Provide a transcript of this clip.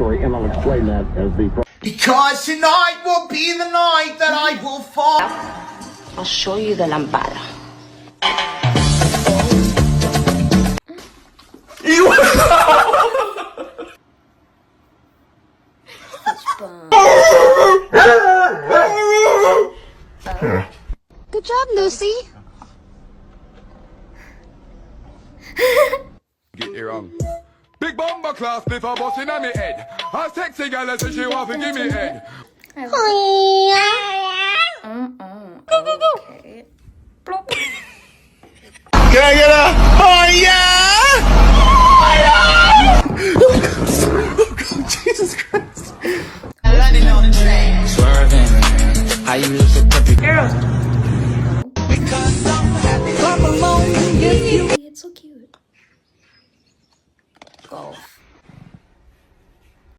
And I'll explain that as the... Because tonight will be the night that I will fall. I'll show you the lambada. Good job, Lucy. Get it wrong. Big bomber class, if I bust in on me head. A sexy girl, I say she want to give me head. Okay. Can I get